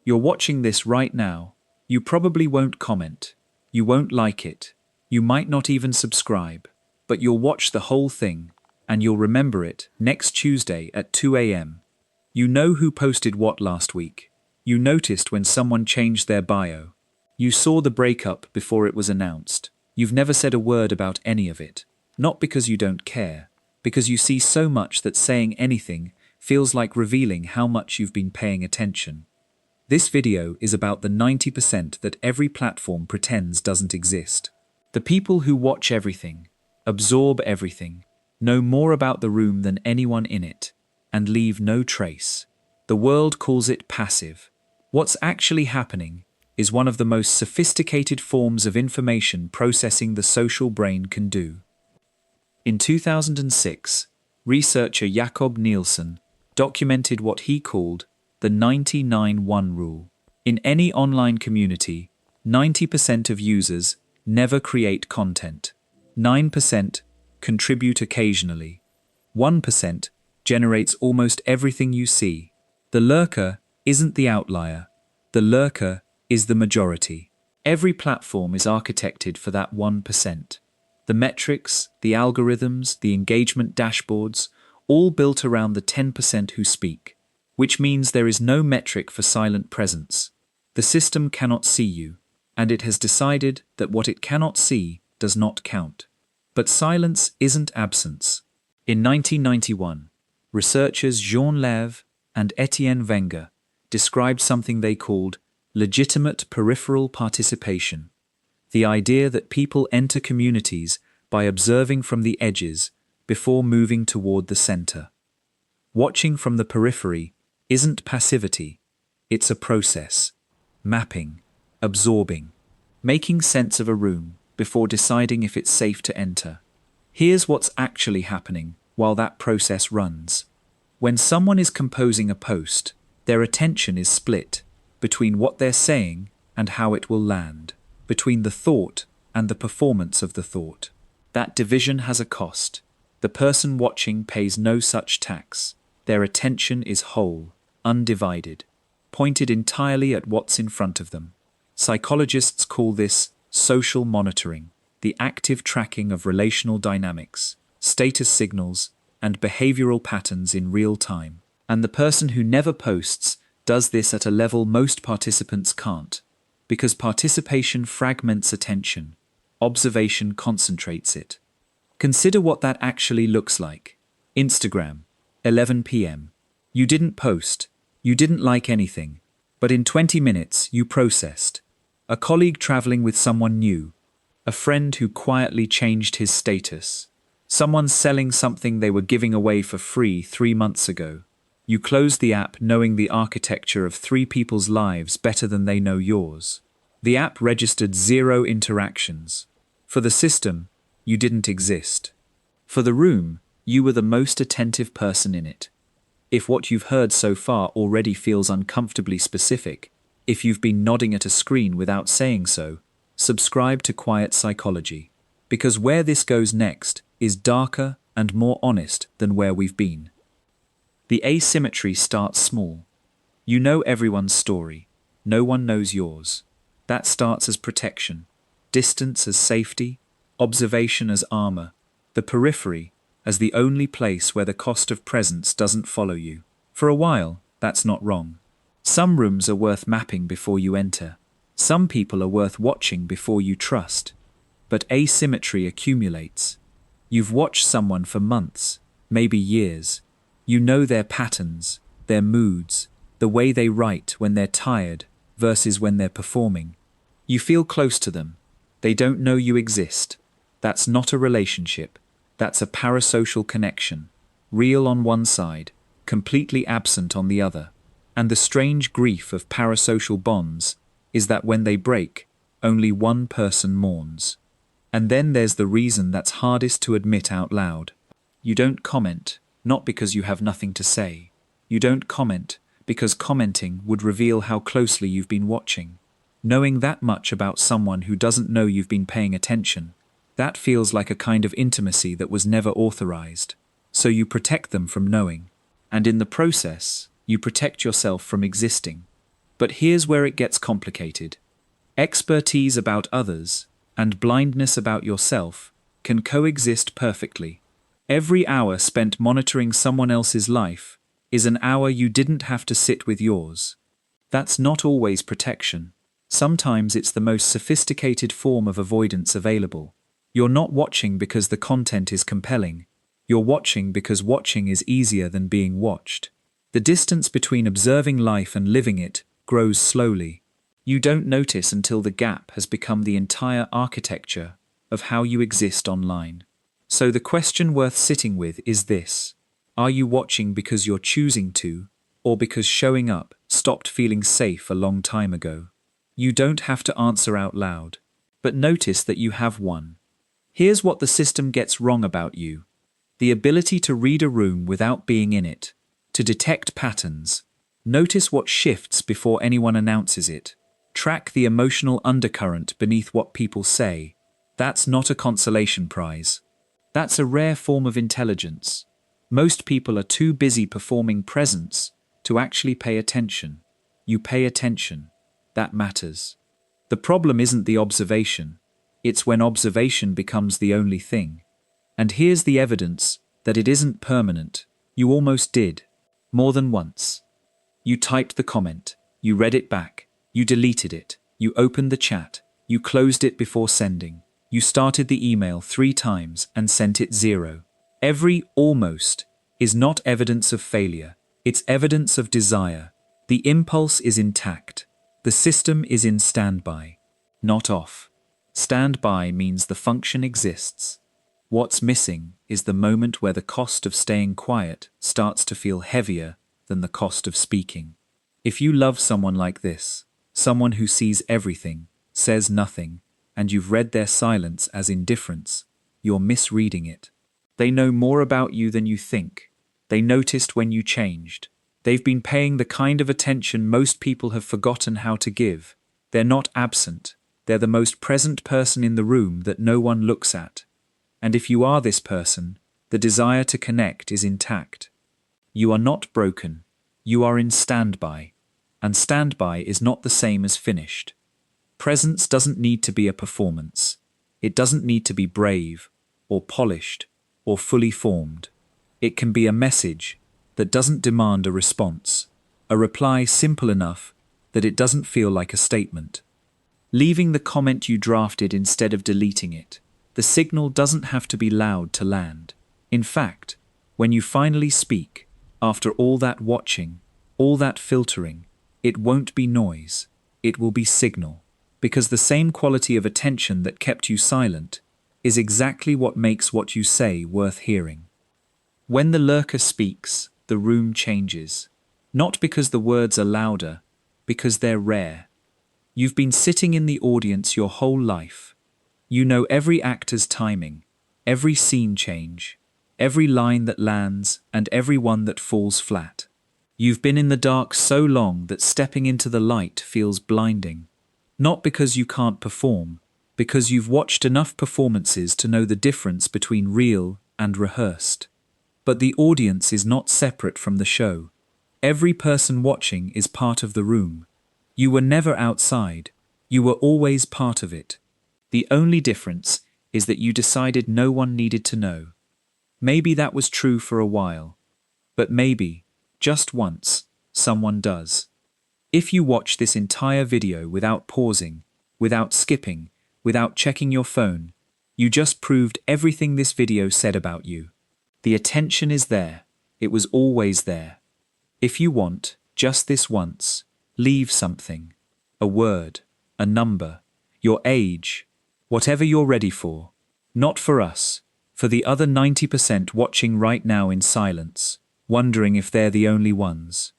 You're watching this right now. You probably won't comment. You won't like it. You might not even subscribe. But you'll watch the whole thing, and you'll remember it next Tuesday at 2 a.m. You know who posted what last week. You noticed when someone changed their bio. You saw the breakup before it was announced. You've never said a word about any of it. Not because you don't care, because you see so much that saying anything feels like revealing how much you've been paying attention. This video is about the 90% that every platform pretends doesn't exist. The people who watch everything, absorb everything, know more about the room than anyone in it, and leave no trace. The world calls it passive. What's actually happening is one of the most sophisticated forms of information processing the social brain can do. In 2006, researcher Jakob Nielsen documented what he called the 99-1 rule. In any online community, 90% of users never create content. 9% contribute occasionally. 1% generates almost everything you see. The lurker isn't the outlier. The lurker is the majority. Every platform is architected for that 1%. The metrics, the algorithms, the engagement dashboards, all built around the 10% who speak, which means there is no metric for silent presence. The system cannot see you, and it has decided that what it cannot see does not count. But silence isn't absence. In 1991, researchers Jean Lève and Etienne Wenger described something they called legitimate peripheral participation, the idea that people enter communities by observing from the edges before moving toward the center. Watching from the periphery isn't passivity, it's a process, mapping, absorbing, making sense of a room before deciding if it's safe to enter. Here's what's actually happening while that process runs. When someone is composing a post, their attention is split between what they're saying and how it will land, between the thought and the performance of the thought. That division has a cost. The person watching pays no such tax. Their attention is whole, undivided, pointed entirely at what's in front of them. Psychologists call this social monitoring, the active tracking of relational dynamics, status signals, and behavioral patterns in real time. And the person who never posts does this at a level most participants can't, because participation fragments attention, observation concentrates it. Consider what that actually looks like. Instagram, 11 p.m. You didn't post, you didn't like anything, but in 20 minutes you processed. A colleague traveling with someone new, a friend who quietly changed his status, someone selling something they were giving away for free 3 months ago. You closed the app knowing the architecture of 3 people's lives better than they know yours. The app registered 0 interactions. For the system, you didn't exist. For the room, you were the most attentive person in it. If what you've heard so far already feels uncomfortably specific, if you've been nodding at a screen without saying so, subscribe to Quiet Psychology, because where this goes next is darker and more honest than where we've been. The asymmetry starts small. You know everyone's story. No one knows yours. That starts as protection, distance as safety, observation as armor, the periphery as the only place where the cost of presence doesn't follow you. For a while, that's not wrong. Some rooms are worth mapping before you enter. Some people are worth watching before you trust. But asymmetry accumulates. You've watched someone for months, maybe years. You know their patterns, their moods, the way they write when they're tired versus when they're performing. You feel close to them. They don't know you exist. That's not a relationship. That's a parasocial connection. Real on one side, completely absent on the other. And the strange grief of parasocial bonds is that when they break, only one person mourns. And then there's the reason that's hardest to admit out loud. You don't comment, not because you have nothing to say. You don't comment because commenting would reveal how closely you've been watching. Knowing that much about someone who doesn't know you've been paying attention, that feels like a kind of intimacy that was never authorized. So you protect them from knowing. And in the process, you protect yourself from existing. But here's where it gets complicated. Expertise about others and blindness about yourself can coexist perfectly. Every hour spent monitoring someone else's life is an hour you didn't have to sit with yours. That's not always protection. Sometimes it's the most sophisticated form of avoidance available. You're not watching because the content is compelling. You're watching because watching is easier than being watched. The distance between observing life and living it grows slowly. You don't notice until the gap has become the entire architecture of how you exist online. So the question worth sitting with is this: are you watching because you're choosing to, or because showing up stopped feeling safe a long time ago? You don't have to answer out loud, but notice that you have one. Here's what the system gets wrong about you: the ability to read a room without being in it, to detect patterns, notice what shifts before anyone announces it, track the emotional undercurrent beneath what people say. That's not a consolation prize. That's a rare form of intelligence. Most people are too busy performing presence to actually pay attention. You pay attention. That matters. The problem isn't the observation. It's when observation becomes the only thing. And here's the evidence that it isn't permanent. You almost did. More than once. You typed the comment. You read it back. You deleted it. You opened the chat. You closed it before sending. You started the email 3 times and sent it 0. Every almost is not evidence of failure. It's evidence of desire. The impulse is intact. The system is in standby, not off. Standby means the function exists. What's missing is the moment where the cost of staying quiet starts to feel heavier than the cost of speaking. If you love someone like this, someone who sees everything, says nothing, and you've read their silence as indifference, you're misreading it. They know more about you than you think. They noticed when you changed. They've been paying the kind of attention most people have forgotten how to give. They're not absent. They're the most present person in the room that no one looks at. And if you are this person, the desire to connect is intact. You are not broken. You are in standby. And standby is not the same as finished. Presence doesn't need to be a performance. It doesn't need to be brave, or polished, or fully formed. It can be a message that doesn't demand a response, a reply simple enough that it doesn't feel like a statement. Leaving the comment you drafted instead of deleting it. The signal doesn't have to be loud to land. In fact, when you finally speak, after all that watching, all that filtering, it won't be noise, it will be signal. Because the same quality of attention that kept you silent is exactly what makes what you say worth hearing. When the lurker speaks, the room changes. Not because the words are louder, because they're rare. You've been sitting in the audience your whole life. You know every actor's timing, every scene change, every line that lands, and every one that falls flat. You've been in the dark so long that stepping into the light feels blinding. Not because you can't perform, because you've watched enough performances to know the difference between real and rehearsed. But the audience is not separate from the show. Every person watching is part of the room. You were never outside. You were always part of it. The only difference is that you decided no one needed to know. Maybe that was true for a while. But maybe, just once, someone does. If you watch this entire video without pausing, without skipping, without checking your phone, you just proved everything this video said about you. The attention is there. It was always there. If you want, just this once, leave something. A word, a number, your age, whatever you're ready for. Not for us, for the other 90% watching right now in silence, wondering if they're the only ones.